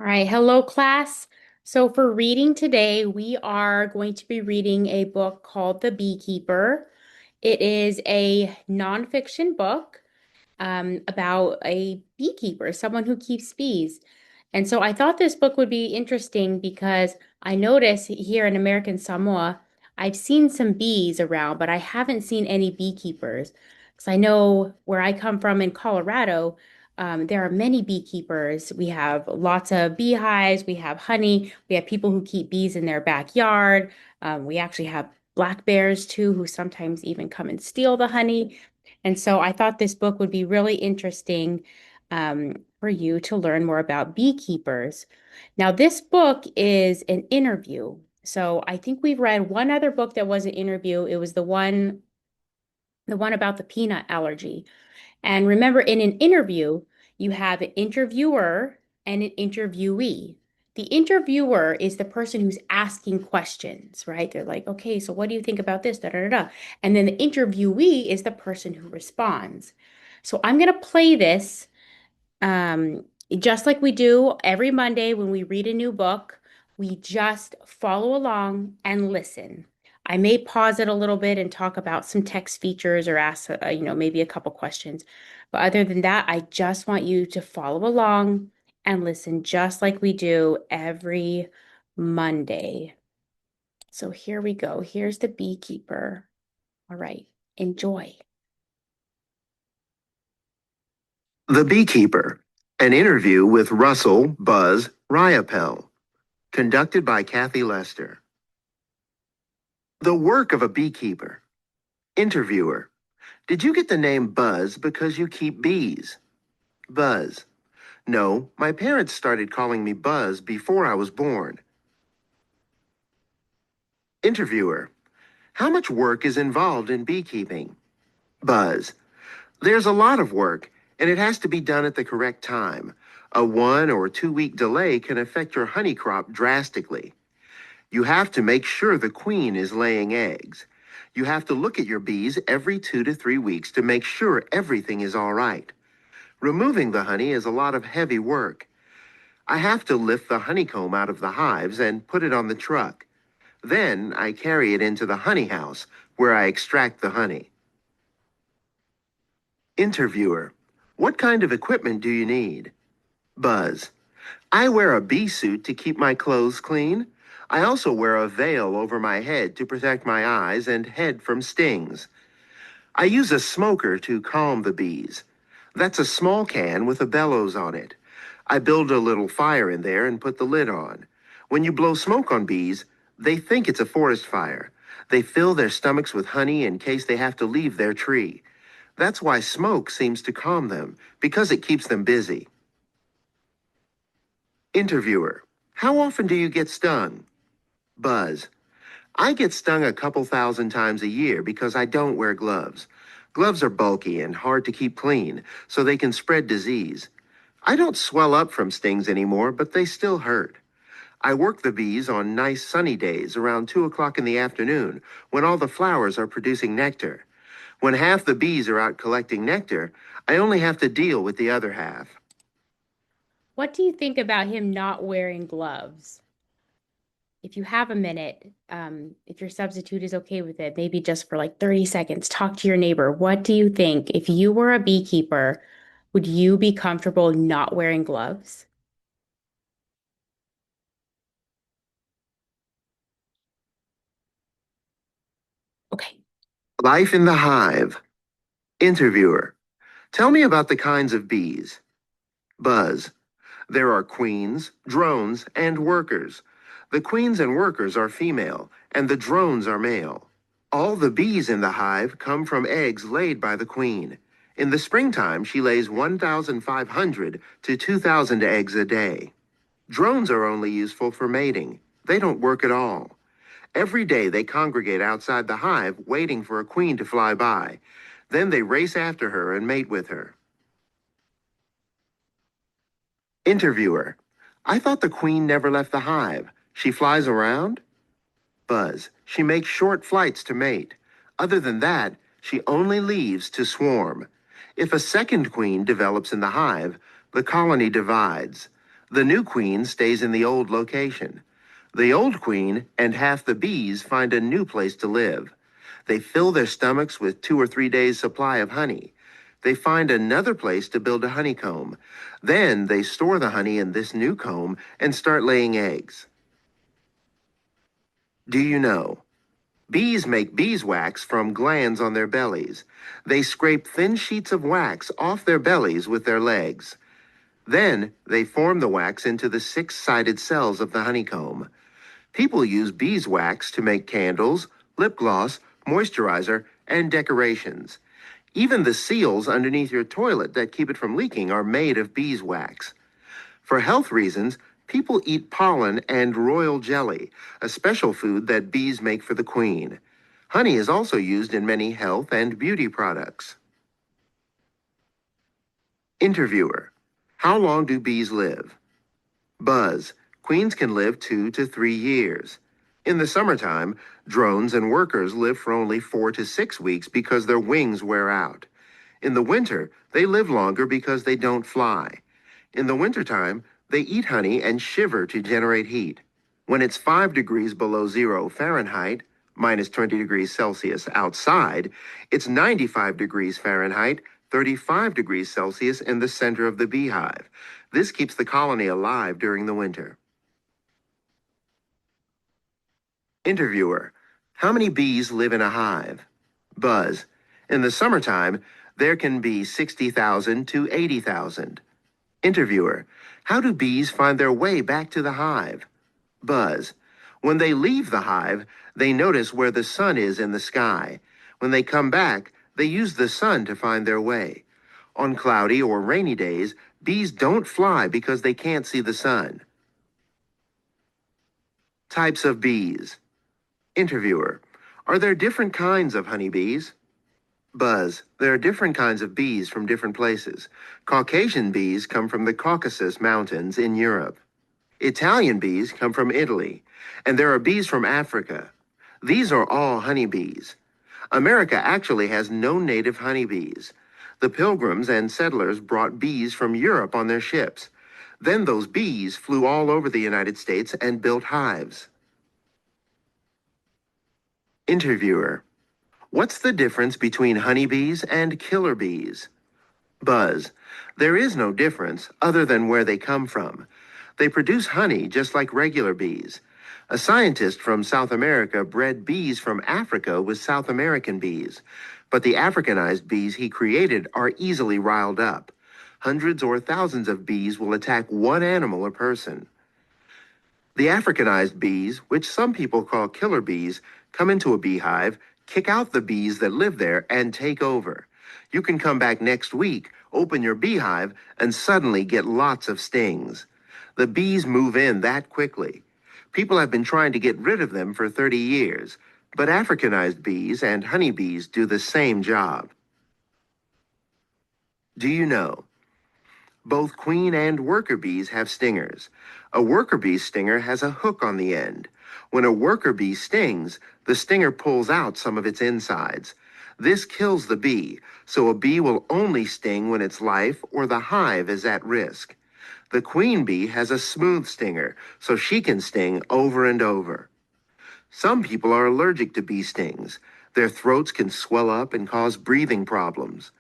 All right, hello class. So for reading today, we are going to be reading a book called The Beekeeper. It is a nonfiction book about a beekeeper, someone who keeps bees. And so I thought this book would be interesting because I notice here in American Samoa, I've seen some bees around, but I haven't seen any beekeepers. Because I know where I come from in Colorado, there are many beekeepers. We have lots of beehives, we have honey, we have people who keep bees in their backyard. We actually have black bears too, who sometimes even come and steal the honey. And so I thought this book would be really interesting for you to learn more about beekeepers. Now, this book is an interview. So I think we've read one other book that was an interview. It was the one about the peanut allergy. And remember, in an interview, you have an interviewer and an interviewee. The interviewer is the person who's asking questions, right? They're like, okay, so what do you think about this? Da, da, da, da. And then the interviewee is the person who responds. So I'm going to play this um, just like we do every Monday when we read a new book. We just follow along and listen. I may pause it a little bit and talk about some text features or ask, maybe a couple questions. But other than that, I just want you to follow along and listen just like we do every Monday. So here we go. Here's the beekeeper. All right, enjoy. The Beekeeper, an interview with Russell Buzz Riopel, conducted by Kathy Lester. The work of a beekeeper. Interviewer. Did you get the name Buzz because you keep bees? Buzz. No, my parents started calling me Buzz before I was born. Interviewer. How much work is involved in beekeeping? Buzz. There's a lot of work, and it has to be done at the correct time. A 1 or 2 week delay can affect your honey crop drastically. You have to make sure the queen is laying eggs. You have to look at your bees every 2 to 3 weeks to make sure everything is all right. Removing the honey is a lot of heavy work. I have to lift the honeycomb out of the hives and put it on the truck. Then I carry it into the honey house where I extract the honey. Interviewer. What kind of equipment do you need? Buzz. I wear a bee suit to keep my clothes clean. I also wear a veil over my head to protect my eyes and head from stings. I use a smoker to calm the bees. That's a small can with a bellows on it. I build a little fire in there and put the lid on. When you blow smoke on bees, they think it's a forest fire. They fill their stomachs with honey in case they have to leave their tree. That's why smoke seems to calm them, because it keeps them busy. Interviewer. How often do you get stung? Buzz. I get stung a couple thousand times a year because I don't wear gloves. Gloves are bulky and hard to keep clean, so they can spread disease. I don't swell up from stings anymore, but they still hurt. I work the bees on nice sunny days around 2 o'clock in the afternoon when all the flowers are producing nectar. When half the bees are out collecting nectar, I only have to deal with the other half. What do you think about him not wearing gloves? If you have a minute, if your substitute is okay with it, maybe just for like 30 seconds, talk to your neighbor. What do you think? If you were a beekeeper, would you be comfortable not wearing gloves? Okay. Life in the hive. Interviewer. Tell me about the kinds of bees. Buzz. There are queens, drones, and workers. The queens and workers are female, and the drones are male. All the bees in the hive come from eggs laid by the queen. In the springtime, she lays 1,500 to 2,000 eggs a day. Drones are only useful for mating. They don't work at all. Every day they congregate outside the hive waiting for a queen to fly by. Then they race after her and mate with her. Interviewer. I thought the queen never left the hive. She flies around? Buzz. She makes short flights to mate. Other than that, she only leaves to swarm. If a second queen develops in the hive, the colony divides. The new queen stays in the old location. The old queen and half the bees find a new place to live. They fill their stomachs with 2 or 3 days' supply of honey. They find another place to build a honeycomb. Then they store the honey in this new comb and start laying eggs. Do you know? Bees make beeswax from glands on their bellies. They scrape thin sheets of wax off their bellies with their legs. Then they form the wax into the six-sided cells of the honeycomb. People use beeswax to make candles, lip gloss, moisturizer, and decorations. Even the seals underneath your toilet that keep it from leaking are made of beeswax. For health reasons, people eat pollen and royal jelly, a special food that bees make for the queen. Honey is also used in many health and beauty products. Interviewer: how long do bees live? Buzz: queens can live 2 to 3 years. In the summertime, drones and workers live for only 4 to 6 weeks because their wings wear out. In the winter, they live longer because they don't fly. In the wintertime, they eat honey and shiver to generate heat. When it's 5 degrees below 0 Fahrenheit, minus 20 degrees Celsius outside, it's 95 degrees Fahrenheit, 35 degrees Celsius in the center of the beehive. This keeps the colony alive during the winter. Interviewer: how many bees live in a hive? Buzz: in the summertime, there can be 60,000 to 80,000. Interviewer: how do bees find their way back to the hive? Buzz: when they leave the hive, they notice where the sun is in the sky. When they come back, they use the sun to find their way. On cloudy or rainy days, bees don't fly because they can't see the sun. Types of bees. Interviewer: are there different kinds of honeybees? Buzz: there are different kinds of bees from different places. Caucasian bees come from the Caucasus Mountains in Europe. Italian bees come from Italy, and there are bees from Africa. These are all honeybees. America actually has no native honeybees. The pilgrims and settlers brought bees from Europe on their ships. Then those bees flew all over the United States and built hives. Interviewer: what's the difference between honeybees and killer bees? Buzz: there is no difference other than where they come from. They produce honey just like regular bees. A scientist from South America bred bees from Africa with South American bees, but the Africanized bees he created are easily riled up. Hundreds or thousands of bees will attack one animal or person. The Africanized bees, which some people call killer bees, come into a beehive, kick out the bees that live there, and take over. You can come back next week, open your beehive, and suddenly get lots of stings. The bees move in that quickly. People have been trying to get rid of them for 30 years, but Africanized bees and honeybees do the same job. Do you know? Both queen and worker bees have stingers. A worker bee's stinger has a hook on the end. When a worker bee stings, the stinger pulls out some of its insides. This kills the bee, so a bee will only sting when its life or the hive is at risk. The queen bee has a smooth stinger, so she can sting over and over. Some people are allergic to bee stings. Their throats can swell up and cause breathing problems.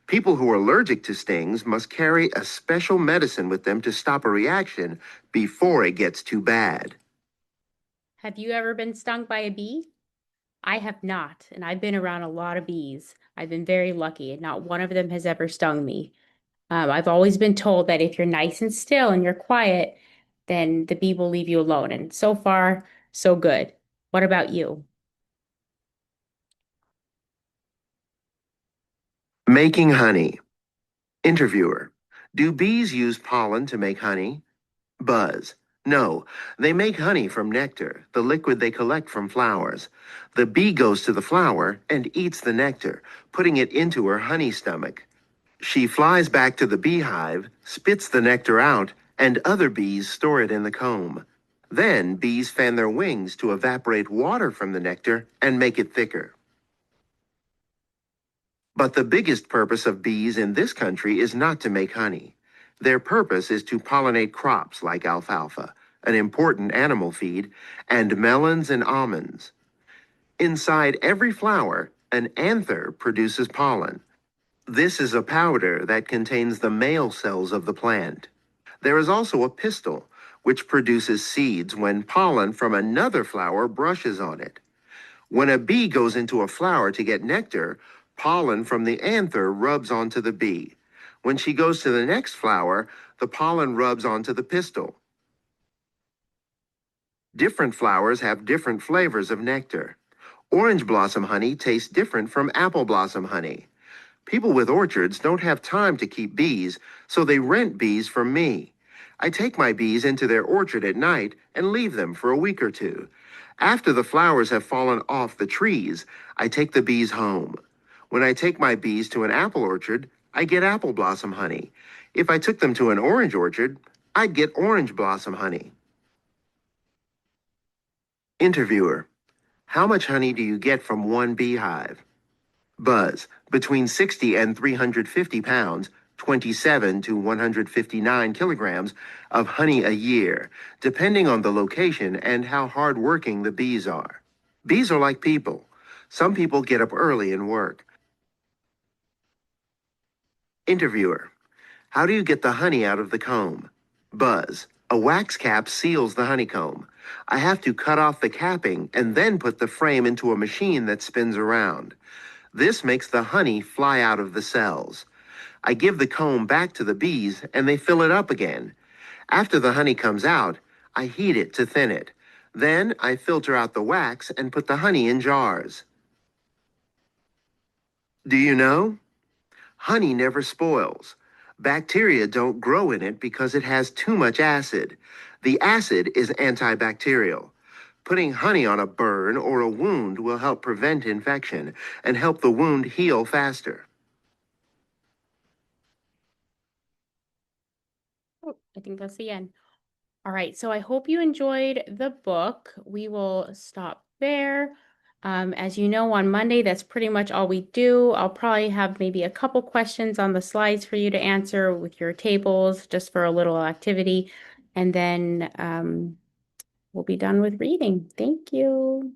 People who are allergic to stings must carry a special medicine with them to stop a reaction before it gets too bad. Have you ever been stung by a bee? I have not, and I've been around a lot of bees. I've been very lucky, and not one of them has ever stung me. I've always been told that if you're nice and still and you're quiet, then the bee will leave you alone. And so far, so good. What about you? Making honey. Interviewer: do bees use pollen to make honey? Buzz: no, they make honey from nectar, the liquid they collect from flowers. The bee goes to the flower and eats the nectar, putting it into her honey stomach. She flies back to the beehive, spits the nectar out, and other bees store it in the comb. Then bees fan their wings to evaporate water from the nectar and make it thicker. But the biggest purpose of bees in this country is not to make honey. Their purpose is to pollinate crops like alfalfa, an important animal feed, and melons and almonds. Inside every flower, an anther produces pollen. This is a powder that contains the male cells of the plant. There is also a pistil, which produces seeds when pollen from another flower brushes on it. When a bee goes into a flower to get nectar, pollen from the anther rubs onto the bee. When she goes to the next flower, the pollen rubs onto the pistil. Different flowers have different flavors of nectar. Orange blossom honey tastes different from apple blossom honey. People with orchards don't have time to keep bees, so they rent bees from me. I take my bees into their orchard at night and leave them for a week or two. After the flowers have fallen off the trees, I take the bees home. When I take my bees to an apple orchard, I get apple blossom honey. If I took them to an orange orchard, I'd get orange blossom honey. Interviewer: how much honey do you get from one beehive? Buzz: between 60 and 350 pounds, 27 to 159 kilograms of honey a year, depending on the location and how hardworking the bees are. Bees are like people. Some people get up early and work. Interviewer: how do you get the honey out of the comb? Buzz: a wax cap seals the honeycomb. I have to cut off the capping and then put the frame into a machine that spins around. This makes the honey fly out of the cells. I give the comb back to the bees and they fill it up again. After the honey comes out, I heat it to thin it. Then I filter out the wax and put the honey in jars. Do you know? Honey never spoils. Bacteria don't grow in it because it has too much acid. The acid is antibacterial. Putting honey on a burn or a wound will help prevent infection and help the wound heal faster. Oh, I think that's the end. All right, so I hope you enjoyed the book. We will stop there. As you know, on Monday, that's pretty much all we do. I'll probably have maybe a couple questions on the slides for you to answer with your tables, just for a little activity. And then we'll be done with reading. Thank you.